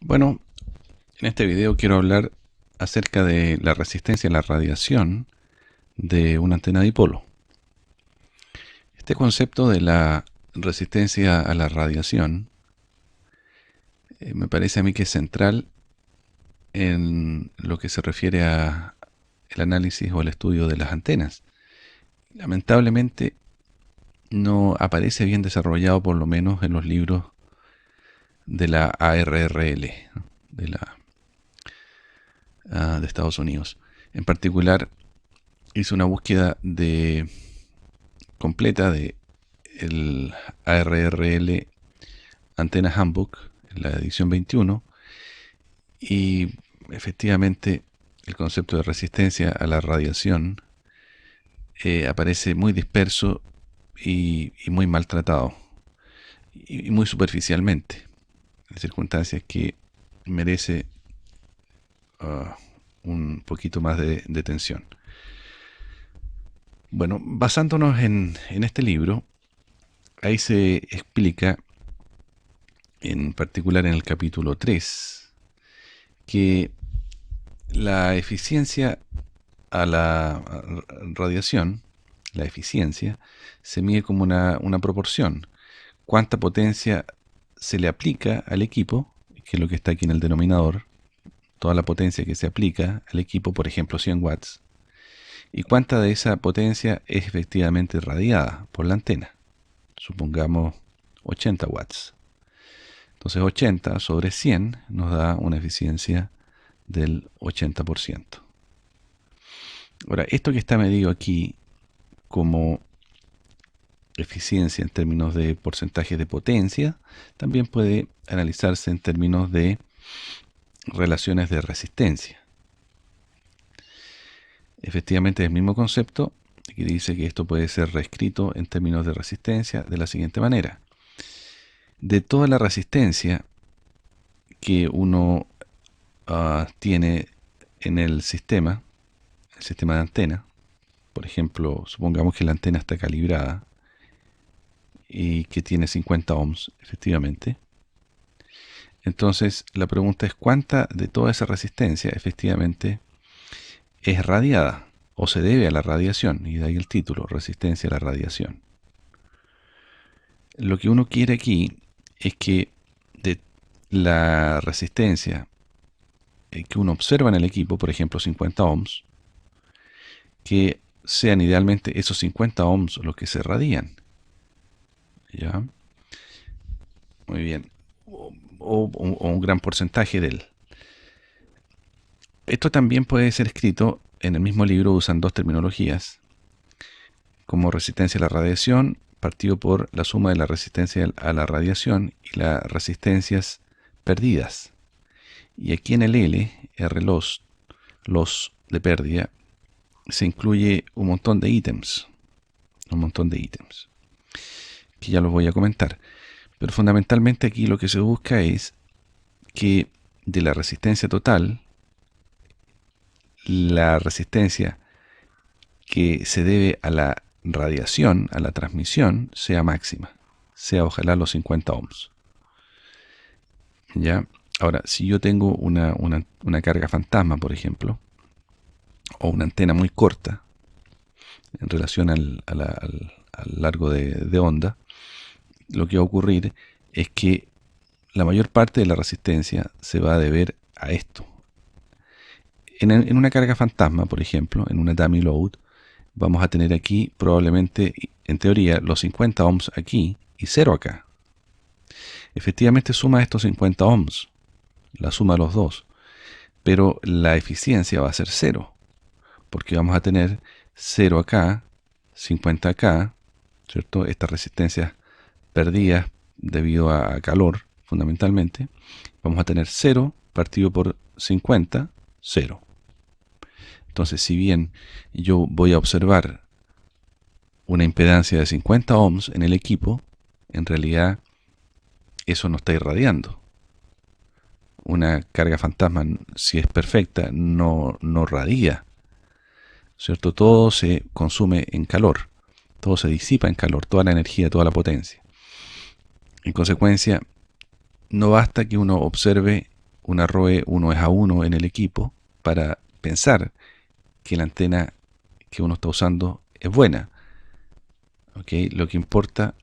Bueno, en este video quiero hablar acerca de la resistencia a la radiación de una antena dipolo. Este concepto de la resistencia a la radiación me parece a mí que es central en lo que se refiere a el análisis o el estudio de las antenas. Lamentablemente no aparece bien desarrollado, por lo menos en los libros de la ARRL, ¿no? de Estados Unidos. En particular, hice una búsqueda completa de el ARRL Antenna Handbook, en la edición 21, y efectivamente el concepto de resistencia a la radiación aparece muy disperso y muy maltratado, y muy superficialmente, en circunstancias que merece uh, un poquito más de atención. Bueno, basándonos en este libro, ahí se explica, en particular en el capítulo 3, que la eficiencia a la radiación, la eficiencia, se mide como una proporción. Cuánta potencia se le aplica al equipo, que es lo que está aquí en el denominador, toda la potencia que se aplica al equipo, por ejemplo 100 watts, y cuánta de esa potencia es efectivamente irradiada por la antena. Supongamos 80 watts. Entonces 80 sobre 100 nos da una eficiencia del 80%. Ahora, esto que está medido aquí como eficiencia en términos de porcentaje de potencia, también puede analizarse en términos de relaciones de resistencia. Efectivamente es el mismo concepto, que dice que esto puede ser reescrito en términos de resistencia de la siguiente manera. De toda la resistencia que uno tiene en el sistema de antena, por ejemplo, supongamos que la antena está calibrada y que tiene 50 ohms, efectivamente. Entonces, la pregunta es cuánta de toda esa resistencia efectivamente es radiada o se debe a la radiación, y de ahí el título, resistencia a la radiación. Lo que uno quiere aquí es que de la resistencia que uno observa en el equipo, por ejemplo 50 ohms, que sean idealmente esos 50 ohms los que se radian. ¿Ya? Muy bien. O un gran porcentaje de él. Esto también puede ser escrito en el mismo libro, usan dos terminologías, como resistencia a la radiación, partido por la suma de la resistencia a la radiación y las resistencias perdidas. Y aquí en el L, R loss de pérdida, se incluye un montón de ítems, que ya los voy a comentar. Pero fundamentalmente aquí lo que se busca es que de la resistencia total, la resistencia que se debe a la radiación, a la transmisión, sea máxima, sea ojalá los 50 ohms. ¿Ya? Ahora, si yo tengo una carga fantasma, por ejemplo, o una antena muy corta en relación al largo de onda, lo que va a ocurrir es que la mayor parte de la resistencia se va a deber a esto. En una carga fantasma, por ejemplo, en una dummy load, vamos a tener aquí probablemente, en teoría, los 50 ohms aquí y 0 acá. Efectivamente suma estos 50 ohms, la suma de los dos, pero la eficiencia va a ser 0, porque vamos a tener 0 acá, 50 acá, ¿cierto? Estas resistencias perdidas debido a calor, fundamentalmente. Vamos a tener 0 partido por 50, 0. Entonces, si bien yo voy a observar una impedancia de 50 ohms en el equipo, en realidad eso no está irradiando. Una carga fantasma, si es perfecta, no radia, ¿cierto? Todo se consume en calor, todo se disipa en calor, toda la energía, toda la potencia. En consecuencia, no basta que uno observe una ROE 1:1 en el equipo para pensar que la antena que uno está usando es buena. ¿Okay? Lo que importa,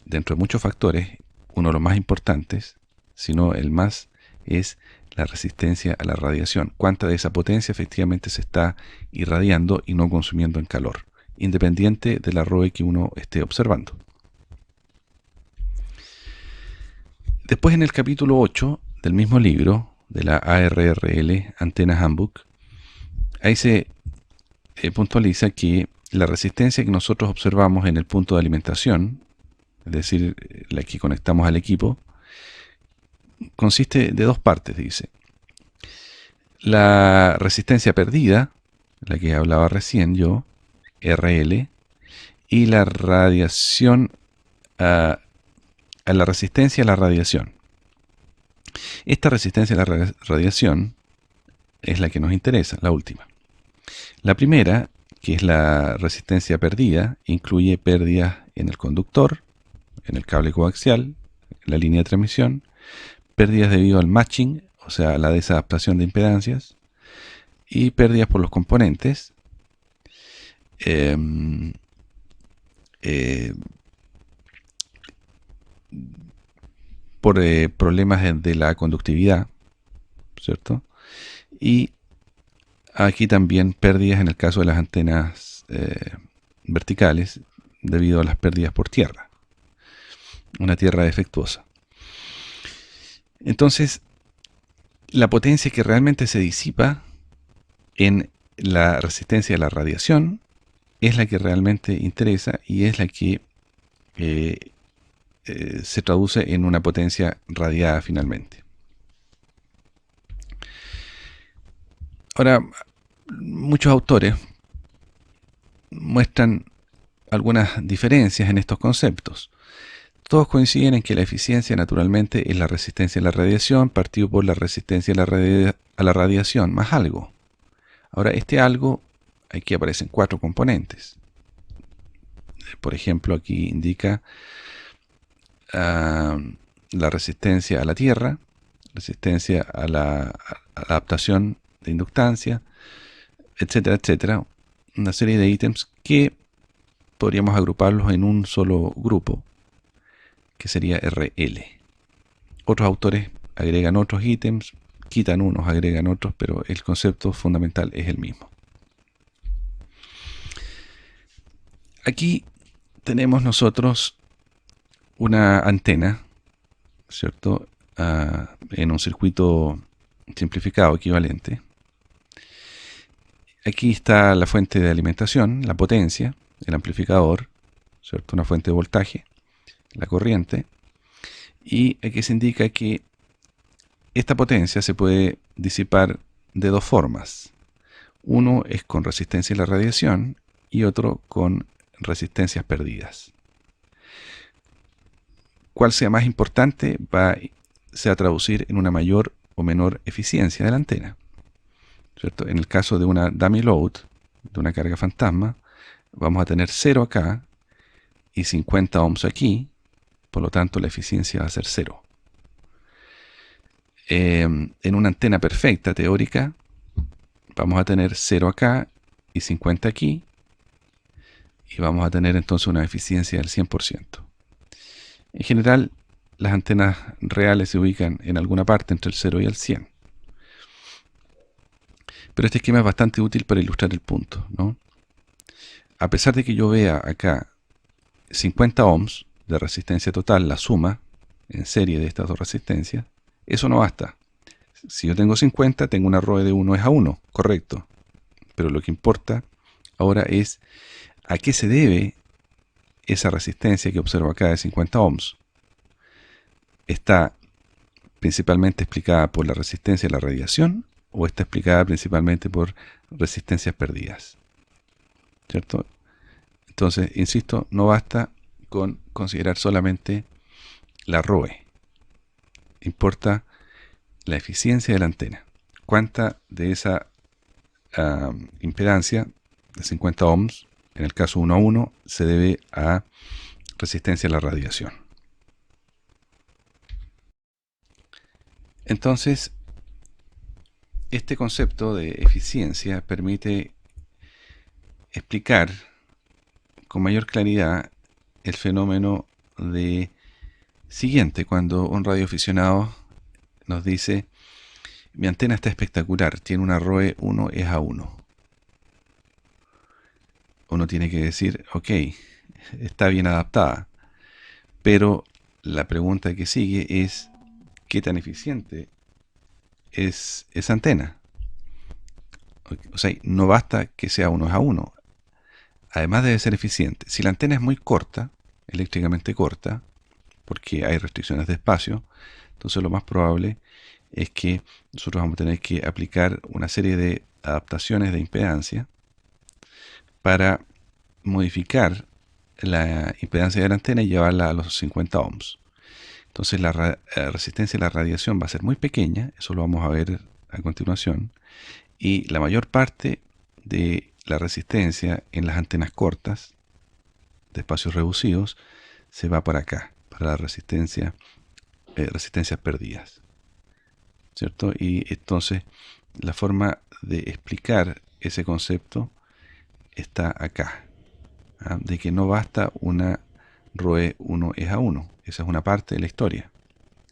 dentro de muchos factores, uno de los más importantes, si no el más, es la resistencia a la radiación. Cuánta de esa potencia efectivamente se está irradiando y no consumiendo en calor, independiente de la ROE que uno esté observando. Después, en el capítulo 8 del mismo libro, de la ARRL, Antenna Handbook, ahí se puntualiza que la resistencia que nosotros observamos en el punto de alimentación, es decir, la que conectamos al equipo, consiste de dos partes, dice. La resistencia perdida, la que hablaba recién yo, RL, y la radiación, a la resistencia a la radiación. Esta resistencia a la radiación es la que nos interesa, la última. La primera, que es la resistencia perdida, incluye pérdidas en el conductor, en el cable coaxial, en la línea de transmisión, pérdidas debido al matching, o sea, la desadaptación de impedancias, y pérdidas por los componentes, por problemas de la conductividad, ¿cierto? Y aquí también pérdidas en el caso de las antenas verticales debido a las pérdidas por tierra, una tierra defectuosa. Entonces, la potencia que realmente se disipa en la resistencia a la radiación es la que realmente interesa y es la que se traduce en una potencia radiada finalmente. Ahora, muchos autores muestran algunas diferencias en estos conceptos. Todos coinciden en que la eficiencia naturalmente es la resistencia a la radiación partido por la resistencia a la radiación más algo. Ahora, este algo, aquí aparecen 4 componentes. Por ejemplo, aquí indica la resistencia a la tierra, resistencia a la adaptación de inductancia, etcétera, etcétera. Una serie de ítems que podríamos agruparlos en un solo grupo, que sería RL. Otros autores agregan otros ítems, quitan unos, agregan otros, pero el concepto fundamental es el mismo. Aquí tenemos nosotros una antena, ¿cierto? En un circuito simplificado equivalente. Aquí está la fuente de alimentación, la potencia, el amplificador, ¿cierto? Una fuente de voltaje, la corriente. Y aquí se indica que esta potencia se puede disipar de dos formas. Uno es con resistencia a la radiación y otro con resistencias perdidas. Cuál sea más importante se va a traducir en una mayor o menor eficiencia de la antena, ¿cierto? En el caso de una dummy load, de una carga fantasma, vamos a tener 0 acá y 50 ohms aquí, por lo tanto la eficiencia va a ser 0. En una antena perfecta teórica, vamos a tener 0 acá y 50 aquí, y vamos a tener entonces una eficiencia del 100%. En general, las antenas reales se ubican en alguna parte entre el 0 y el 100. Pero este esquema es bastante útil para ilustrar el punto, ¿no? A pesar de que yo vea acá 50 ohms de resistencia total, la suma en serie de estas dos resistencias, eso no basta. Si yo tengo 50, tengo una ROE de 1:1, correcto. Pero lo que importa ahora es a qué se debe esa resistencia que observo acá de 50 ohms. ¿Está principalmente explicada por la resistencia a la radiación o está explicada principalmente por resistencias perdidas? ¿Cierto? Entonces, insisto, no basta con considerar solamente la ROE. Importa la eficiencia de la antena. ¿Cuánta de esa impedancia de 50 ohms, en el caso 1:1, se debe a resistencia a la radiación? Entonces, este concepto de eficiencia permite explicar con mayor claridad el fenómeno de siguiente, cuando un radioaficionado nos dice: mi antena está espectacular, tiene una ROE 1 es a 1. Uno tiene que decir, ok, está bien adaptada, pero la pregunta que sigue es: ¿qué tan eficiente es esa antena? O sea, no basta que sea 1 es a 1, además debe ser eficiente. Si la antena es muy corta, eléctricamente corta, porque hay restricciones de espacio, entonces lo más probable es que nosotros vamos a tener que aplicar una serie de adaptaciones de impedancia para modificar la impedancia de la antena y llevarla a los 50 ohms. Entonces la resistencia a la radiación va a ser muy pequeña, eso lo vamos a ver a continuación, y la mayor parte de la resistencia en las antenas cortas de espacios reducidos se va para acá, para la resistencias perdidas, ¿cierto? Y entonces la forma de explicar ese concepto está acá, de que no basta una ROE 1 es a 1. Esa es una parte de la historia.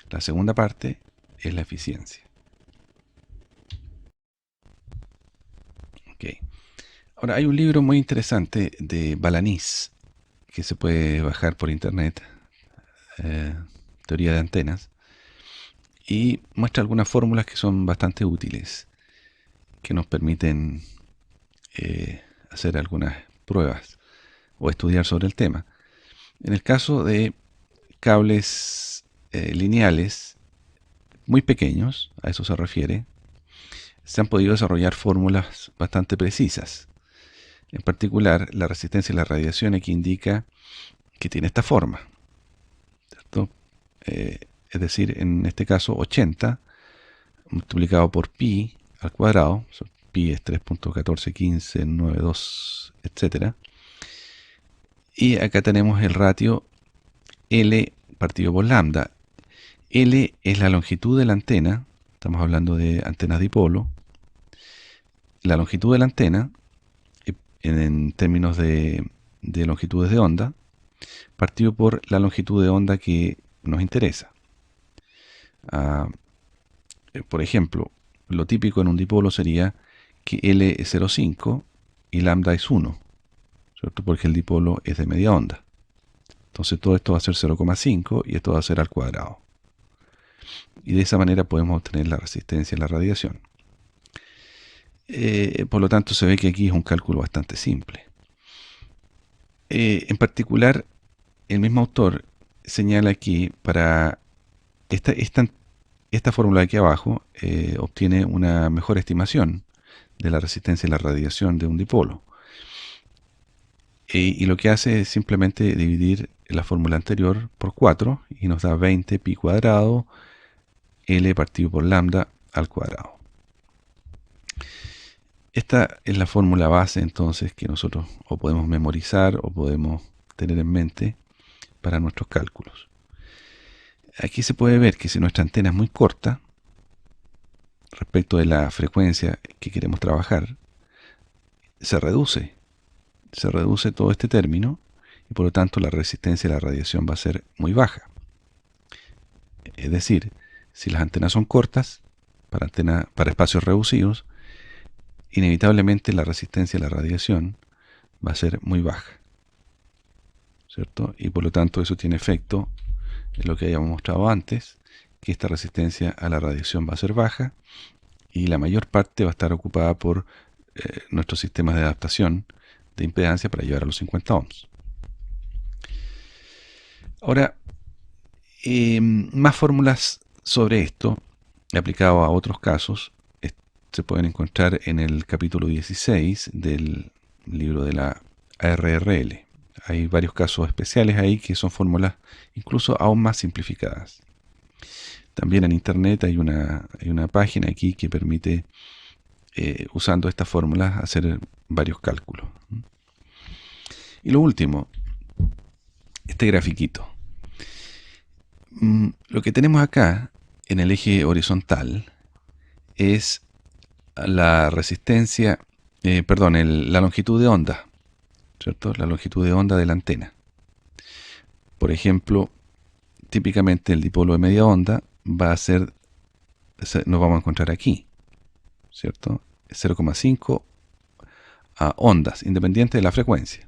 La segunda parte es la eficiencia. Okay. Ahora, hay un libro muy interesante de Balanis que se puede bajar por internet, eh, teoría de antenas, y muestra algunas fórmulas que son bastante útiles, que nos permiten hacer algunas pruebas o estudiar sobre el tema. En el caso de cables lineales muy pequeños, a eso se refiere, se han podido desarrollar fórmulas bastante precisas. En particular, la resistencia a la radiación aquí indica que tiene esta forma, ¿cierto? Es decir, en este caso 80 multiplicado por pi al cuadrado, pi es 3.141592, etc. Y acá tenemos el ratio L partido por lambda. L es la longitud de la antena, estamos hablando de antenas dipolo. La longitud de la antena, en términos de longitudes de onda, partido por la longitud de onda que nos interesa. Por ejemplo, lo típico en un dipolo sería que L es 0,5 y lambda es 1, ¿cierto? Porque el dipolo es de media onda. Entonces todo esto va a ser 0,5 y esto va a ser al cuadrado. Y de esa manera podemos obtener la resistencia a la radiación. Por lo tanto, se ve que aquí es un cálculo bastante simple. En particular, el mismo autor señala que para esta fórmula de aquí abajo obtiene una mejor estimación de la resistencia a la radiación de un dipolo. Y lo que hace es simplemente dividir la fórmula anterior por 4 y nos da 20 pi cuadrado L partido por lambda al cuadrado. Esta es la fórmula base entonces que nosotros o podemos memorizar o podemos tener en mente para nuestros cálculos. Aquí se puede ver que si nuestra antena es muy corta respecto de la frecuencia que queremos trabajar, se reduce todo este término y por lo tanto la resistencia a la radiación va a ser muy baja. Es decir, si las antenas son cortas, para espacios reducidos, inevitablemente la resistencia a la radiación va a ser muy baja, ¿cierto? Y por lo tanto eso tiene efecto en lo que habíamos mostrado antes, que esta resistencia a la radiación va a ser baja y la mayor parte va a estar ocupada por nuestros sistemas de adaptación de impedancia para llegar a los 50 ohms. Ahora, más fórmulas sobre esto, aplicado a otros casos, se pueden encontrar en el capítulo 16 del libro de la ARRL. Hay varios casos especiales ahí que son fórmulas incluso aún más simplificadas. También en internet hay una página aquí que permite, usando estas fórmulas, hacer varios cálculos. Y lo último, este grafiquito. Lo que tenemos acá en el eje horizontal es la resistencia, perdón, la longitud de onda, ¿cierto? La longitud de onda de la antena. Por ejemplo, típicamente el dipolo de media onda va a ser, nos vamos a encontrar aquí, ¿cierto? 0,5 a ondas, independiente de la frecuencia.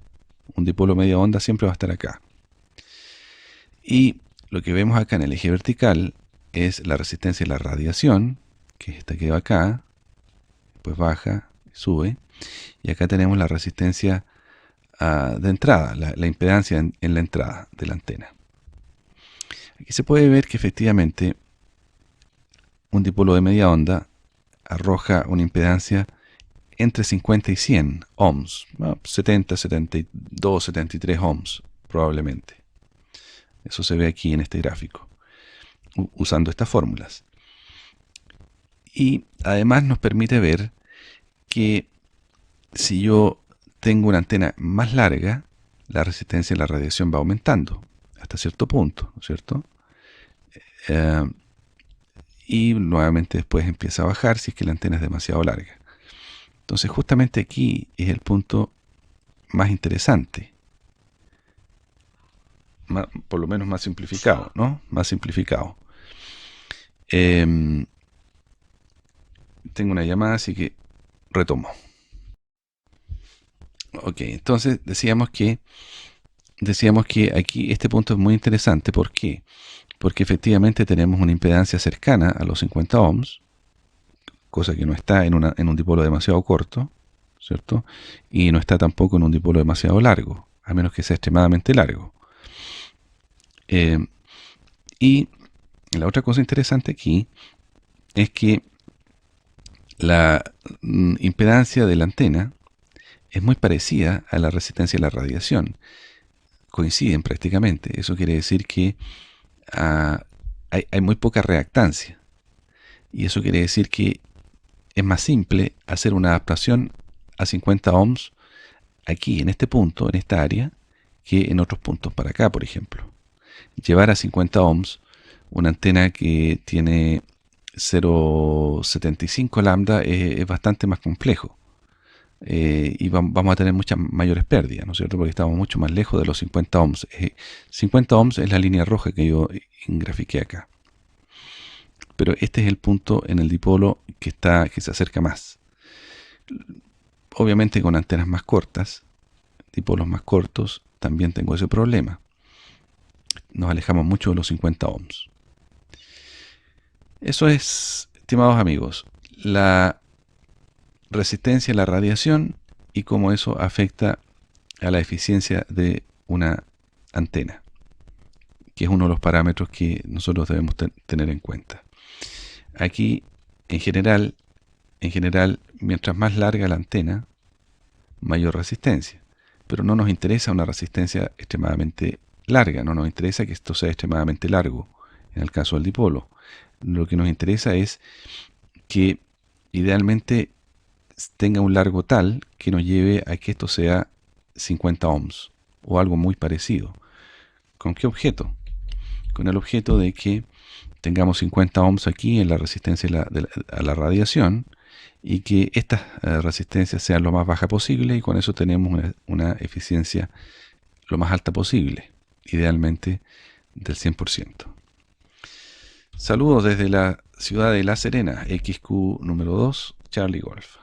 Un dipolo media onda siempre va a estar acá. Y lo que vemos acá en el eje vertical es la resistencia de la radiación, que es esta que va acá, después baja, sube, y acá tenemos la resistencia de entrada, la impedancia en la entrada de la antena. Aquí se puede ver que efectivamente un dipolo de media onda arroja una impedancia entre 50 y 100 ohms, 70, 72, 73 ohms probablemente. Eso se ve aquí en este gráfico, usando estas fórmulas. Y además nos permite ver que si yo tengo una antena más larga, la resistencia a la radiación va aumentando hasta cierto punto, ¿no es cierto? Y nuevamente después empieza a bajar si es que la antena es demasiado larga. Entonces justamente aquí es el punto más interesante, por lo menos más simplificado, ¿no? Más simplificado. Tengo una llamada, así que retomo. Ok, entonces decíamos que aquí este punto es muy interesante. ¿Por qué? Porque efectivamente tenemos una impedancia cercana a los 50 ohms, cosa que no está en un dipolo demasiado corto, ¿cierto? Y no está tampoco en un dipolo demasiado largo, a menos que sea extremadamente largo. Y la otra cosa interesante aquí es que la impedancia de la antena es muy parecida a la resistencia a la radiación. Coinciden prácticamente. Eso quiere decir que hay muy poca reactancia. Y eso quiere decir que es más simple hacer una adaptación a 50 ohms aquí, en este punto, en esta área, que en otros puntos para acá, por ejemplo. Llevar a 50 ohms una antena que tiene 0,75 lambda es bastante más complejo. Y vamos a tener muchas mayores pérdidas, ¿no es cierto? Porque estamos mucho más lejos de los 50 ohms. 50 ohms es la línea roja que yo grafiqué acá. Pero este es el punto en el dipolo que se acerca más. Obviamente con antenas más cortas, dipolos más cortos, también tengo ese problema. Nos alejamos mucho de los 50 ohms. Eso es, estimados amigos, la resistencia a la radiación y cómo eso afecta a la eficiencia de una antena, que es uno de los parámetros que nosotros debemos tener en cuenta. Aquí, en general, mientras más larga la antena, mayor resistencia. Pero no nos interesa una resistencia extremadamente larga, no nos interesa que esto sea extremadamente largo, en el caso del dipolo. Lo que nos interesa es que idealmente tenga un largo tal que nos lleve a que esto sea 50 ohms o algo muy parecido. ¿Con qué objeto? Con el objeto de que tengamos 50 ohms aquí en la resistencia a la radiación y que estas resistencias sean lo más baja posible, y con eso tenemos una eficiencia lo más alta posible, idealmente del 100%. Saludos desde la ciudad de La Serena, XQ número 2, Charlie Golf.